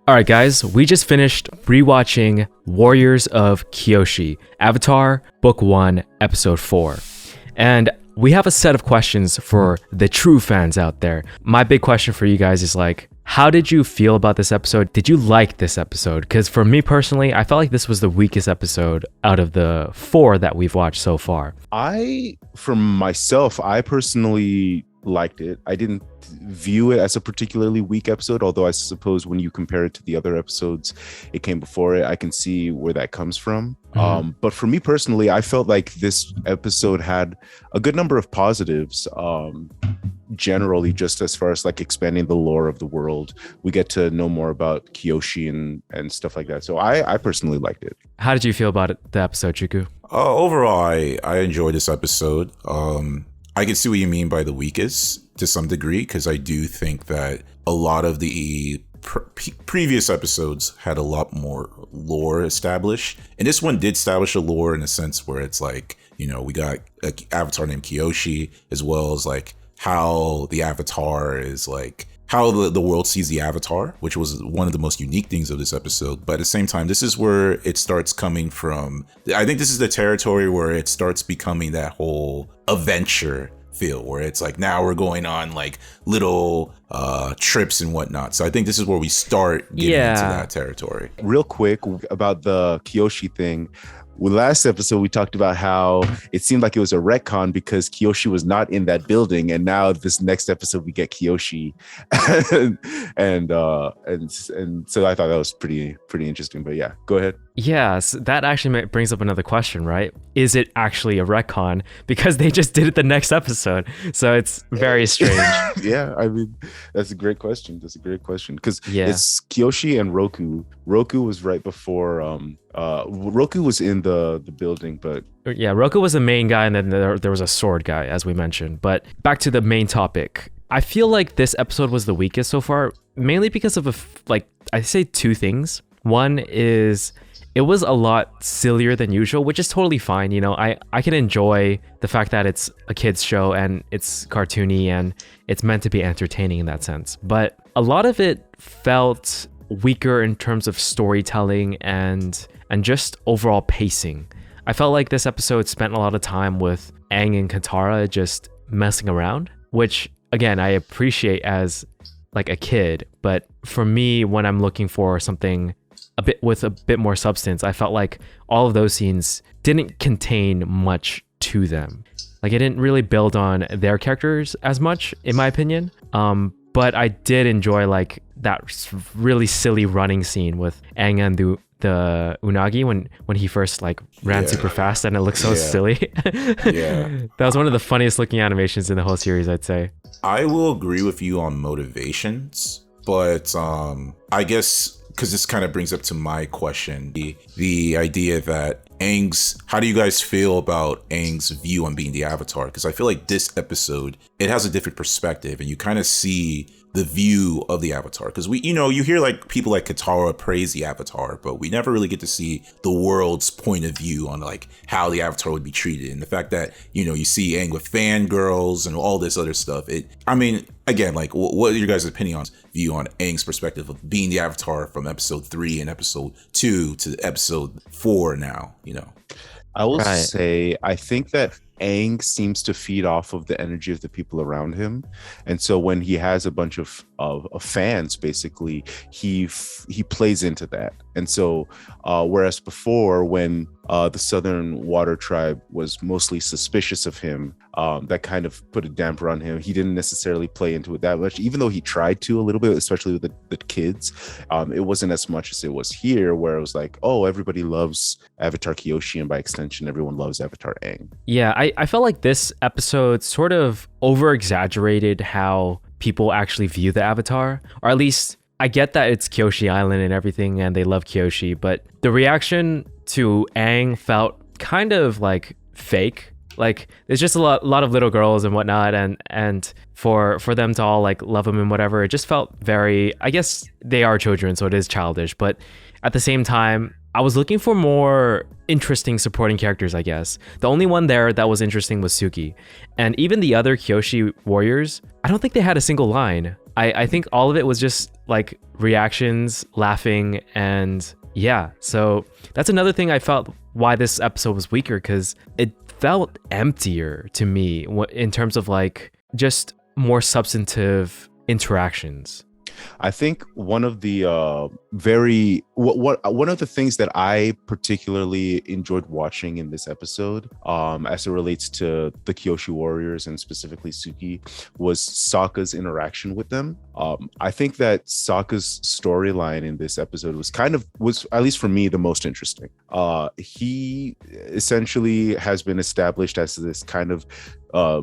All right, guys, we just finished rewatching Warriors of Kyoshi, Avatar, Book 1, Episode 4. And we have a set of questions for the true fans out there. My big question for you guys is how did you feel about this episode? Did you like this episode? Because for me personally, I felt like this was the weakest episode out of the 4 that we've watched so far. For myself, I personally liked it. I didn't view it as a particularly weak episode, although I suppose when you compare it to the other episodes it came before it, I can see where that comes from. But for me personally, I felt like this episode had a good number of positives. Generally, just as far as expanding the lore of the world, we get to know more about Kyoshi and stuff like that. So I personally liked it. How did you feel about the episode, Chuku? Overall, I enjoyed this episode. I can see what you mean by the weakest to some degree, because I do think that a lot of the previous episodes had a lot more lore established. And this one did establish a lore in a sense where it's we got an avatar named Kyoshi, as well as how the avatar is how the world sees the avatar, which was one of the most unique things of this episode. But at the same time, this is where it starts coming from. I think this is the territory where it starts becoming that whole adventure feel, where it's now we're going on little trips and whatnot. So I think this is where we start getting into that territory. Real quick about the Kyoshi thing. Last episode, we talked about how it seemed like it was a retcon because Kyoshi was not in that building, and now this next episode we get Kyoshi, and so I thought that was pretty interesting. But yeah, go ahead. Yes, that actually brings up another question, right? Is it actually a retcon? Because they just did it the next episode, so it's very strange. Yeah, I mean, that's a great question. Because it's Kyoshi and Roku. Roku was right before. Roku was in the building, but yeah, Roku was the main guy, and then there was a sword guy, as we mentioned. But back to the main topic, I feel like this episode was the weakest so far, mainly because of I say two things. One is it was a lot sillier than usual, which is totally fine. I can enjoy the fact that it's a kid's show and it's cartoony and it's meant to be entertaining in that sense. But a lot of it felt weaker in terms of storytelling and just overall pacing. I felt like this episode spent a lot of time with Aang and Katara just messing around, which again, I appreciate as a kid. But for me, when I'm looking for something with a bit more substance, I felt like all of those scenes didn't contain much to them. It didn't really build on their characters as much, in my opinion. But I did enjoy that really silly running scene with Aang and the Unagi when he first ran super fast, and it looked so silly. That was one of the funniest looking animations in the whole series, I'd say. I will agree with you on motivations, but I guess because this kind of brings up to my question, the idea that how do you guys feel about Aang's view on being the Avatar? Because I feel like this episode, it has a different perspective, and you kind of see the view of the Avatar. Because you hear people like Katara praise the Avatar, but we never really get to see the world's point of view on how the Avatar would be treated. And the fact that, you see Aang with fangirls and all this other stuff. Again, what are your guys' view on Aang's perspective of being the Avatar from episode 3 and episode 2 to episode 4 now, I will say, I think that Aang seems to feed off of the energy of the people around him, and so when he has a bunch of fans, basically he plays into that. And so whereas before, when the Southern Water Tribe was mostly suspicious of him, that kind of put a damper on him. He didn't necessarily play into it that much, even though he tried to a little bit, especially with the kids. It wasn't as much as it was here, where it was everybody loves Avatar Kyoshi, and by extension everyone loves Avatar Aang. Yeah, I felt like this episode sort of over-exaggerated how people actually view the Avatar, or at least I get that it's Kyoshi Island and everything and they love Kyoshi, but the reaction to Aang felt kind of fake. There's just a lot of little girls and whatnot, and for them to all love him and whatever, it just felt very, I guess they are children, so it is childish, but at the same time, I was looking for more interesting supporting characters, I guess. The only one there that was interesting was Suki. And even the other Kyoshi warriors, I don't think they had a single line. I think all of it was just like reactions, laughing, and yeah. So that's another thing I felt why this episode was weaker, because it felt emptier to me in terms of like just more substantive interactions. I think one of the one of the things that I particularly enjoyed watching in this episode, as it relates to the Kyoshi warriors and specifically Suki, was Sokka's interaction with them. I think that Sokka's storyline in this episode was at least for me, the most interesting. He essentially has been established as this kind of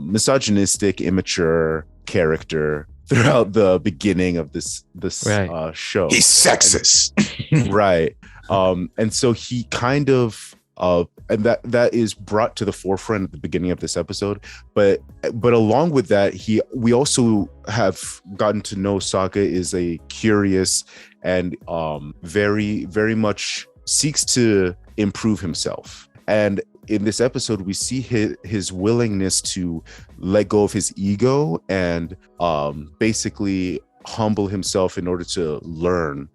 misogynistic, immature character throughout the beginning of this right. Show. He's sexist. Right. And so he kind of and that is brought to the forefront at the beginning of this episode, but along with that, we also have gotten to know Sokka is a curious and very, very much seeks to improve himself. And in this episode, we see his willingness to let go of his ego and basically humble himself in order to learn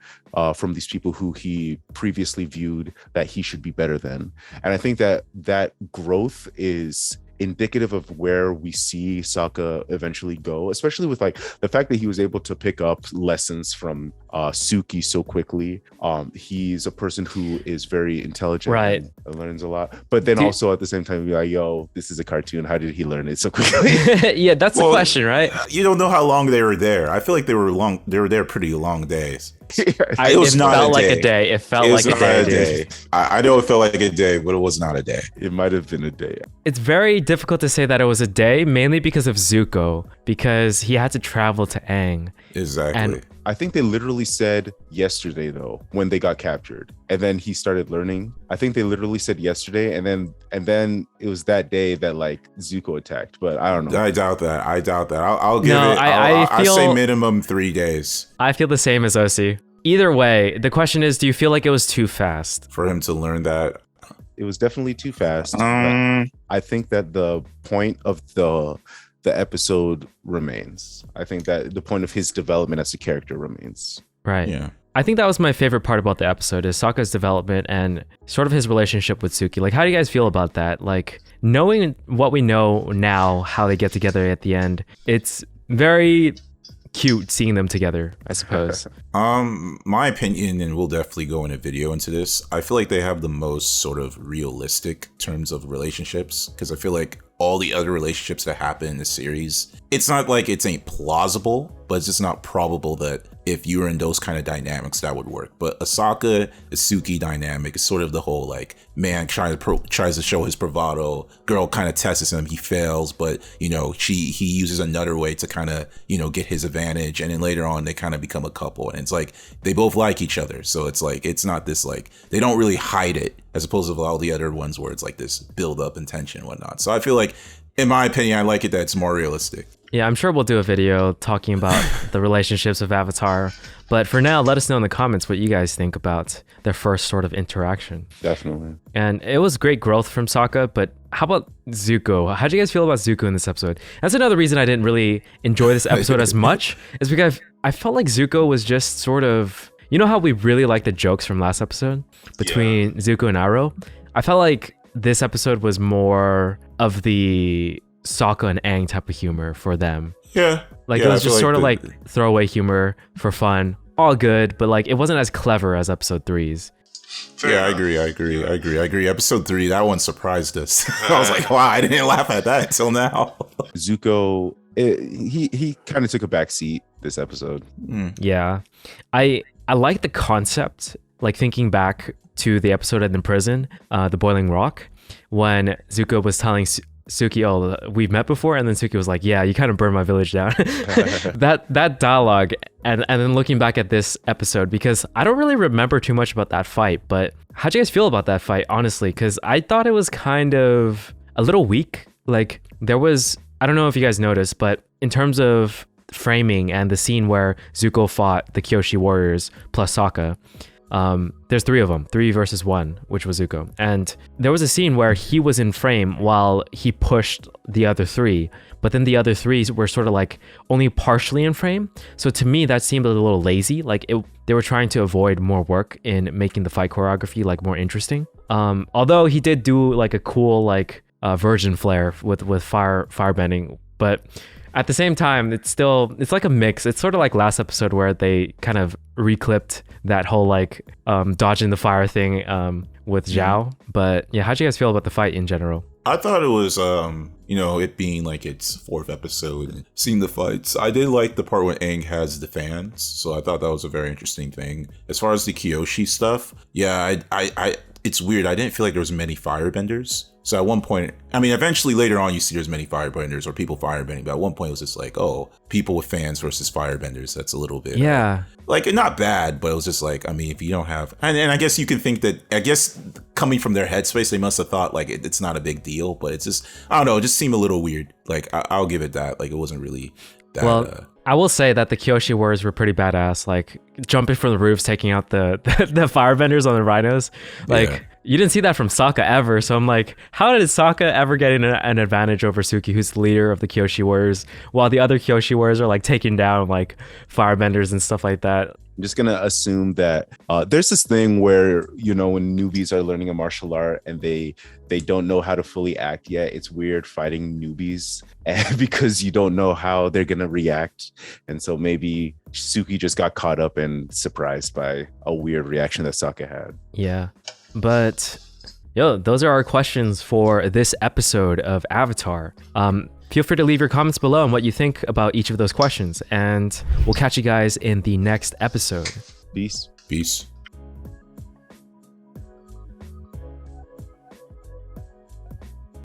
from these people who he previously viewed that he should be better than. And I think that growth is indicative of where we see Sokka eventually go, especially with like the fact that he was able to pick up lessons from Suki so quickly. He's a person who is very intelligent, right, and learns a lot, but then also at the same time be like, yo, this is a cartoon, how did he learn it so quickly? Yeah, that's the question, right? You don't know how long they were there. I feel like they were there pretty long days. It felt like a day. It felt like a day. I know it felt like a day, but it was not a day. It might have been a day. It's very difficult to say that it was a day, mainly because of Zuko, because he had to travel to Aang. Exactly. And I think they literally said yesterday, though, when they got captured, and then he started learning. I think they literally said yesterday, and then it was that day that like Zuko attacked. But I don't know. I doubt that. I'll give it. I say minimum 3 days. I feel the same as Osi. Either way, the question is, do you feel like it was too fast for him to learn that? It was definitely too fast. I think that the point of the episode remains. I think that the point of his development as a character remains. Right. Yeah. I think that was my favorite part about the episode is Sokka's development and sort of his relationship with Suki. Like, how do you guys feel about that? Like, knowing what we know now, how they get together at the end, it's very cute seeing them together, I suppose. My opinion, and we'll definitely go in a video into this, I feel like they have the most sort of realistic terms of relationships, because I feel like all the other relationships that happen in the series, it's not like it ain't plausible, but it's just not probable that if you were in those kind of dynamics that would work. But Asaka, the Suki dynamic is sort of the whole like man tries to show his bravado, girl kind of tests him, he fails, but you know he uses another way to kind of get his advantage, and then later on they kind of become a couple, and it's like they both like each other, so it's like it's not this like they don't really hide it as opposed to all the other ones where it's like this build up and tension and whatnot. So I feel like, in my opinion, I like it that it's more realistic. Yeah, I'm sure we'll do a video talking about the relationships of Avatar. But for now, let us know in the comments what you guys think about their first sort of interaction. Definitely. And it was great growth from Sokka, but how about Zuko? How do you guys feel about Zuko in this episode? That's another reason I didn't really enjoy this episode as much, is because I felt like Zuko was just sort of... You know how we really liked the jokes from last episode between Zuko and Aro? I felt like this episode was more of the Sokka and Aang type of humor for them. Yeah. Like, it was just sort of like throwaway humor for fun. All good, but like it wasn't as clever as episode 3's. Yeah, I agree. Episode 3, that one surprised us. I was like, wow, I didn't laugh at that until now. Zuko, he kind of took a back seat this episode. Yeah. I like the concept, like thinking back to the episode in the prison, the Boiling Rock, when Zuko was telling Suki, oh, we've met before, and then Suki was like, yeah, you kind of burned my village down. that dialogue, and then looking back at this episode, because I don't really remember too much about that fight, but how'd you guys feel about that fight, honestly? Because I thought it was kind of a little weak. Like, there was, I don't know if you guys noticed, but in terms of framing and the scene where Zuko fought the Kyoshi warriors plus Sokka, There's three of them, 3 versus 1, which was Zuko. And there was a scene where he was in frame while he pushed the other 3, but then the other 3s were sort of like only partially in frame. So to me, that seemed a little lazy. Like they were trying to avoid more work in making the fight choreography like more interesting. Although he did do like a cool like virgin flare with firebending, but at the same time, it's like a mix. It's sort of like last episode where they kind of reclipped that whole like dodging the fire thing with Zhao. But yeah, how'd you guys feel about the fight in general? I thought it was, it being like its 4th episode and seeing the fights. I did like the part when Aang has the fans, so I thought that was a very interesting thing. As far as the Kyoshi stuff, yeah, I it's weird. I didn't feel like there was many firebenders. So at one point, I mean, eventually later on, you see there's many firebenders or people firebending. But at one point, it was just like, oh, people with fans versus firebenders. That's a little bit, yeah, like not bad, but it was just like, I mean, if you don't have, and I guess you can think that, I guess coming from their headspace, they must have thought like it's not a big deal. But it's just, I don't know, it just seemed a little weird. Like I'll give it that. Like it wasn't really that. Well, I will say that the Kyoshi warriors were pretty badass. Like jumping from the roofs, taking out the firebenders on the rhinos. Like. Yeah. You didn't see that from Sokka ever, so I'm like, how did Sokka ever get an advantage over Suki, who's the leader of the Kyoshi warriors, while the other Kyoshi warriors are like taking down like firebenders and stuff like that? I'm just gonna assume that there's this thing where, when newbies are learning a martial art and they don't know how to fully act yet, it's weird fighting newbies because you don't know how they're gonna react. And so maybe Suki just got caught up and surprised by a weird reaction that Sokka had. Yeah. But those are our questions for this episode of Avatar. Feel free to leave your comments below on what you think about each of those questions, and we'll catch you guys in the next episode. Peace. Peace.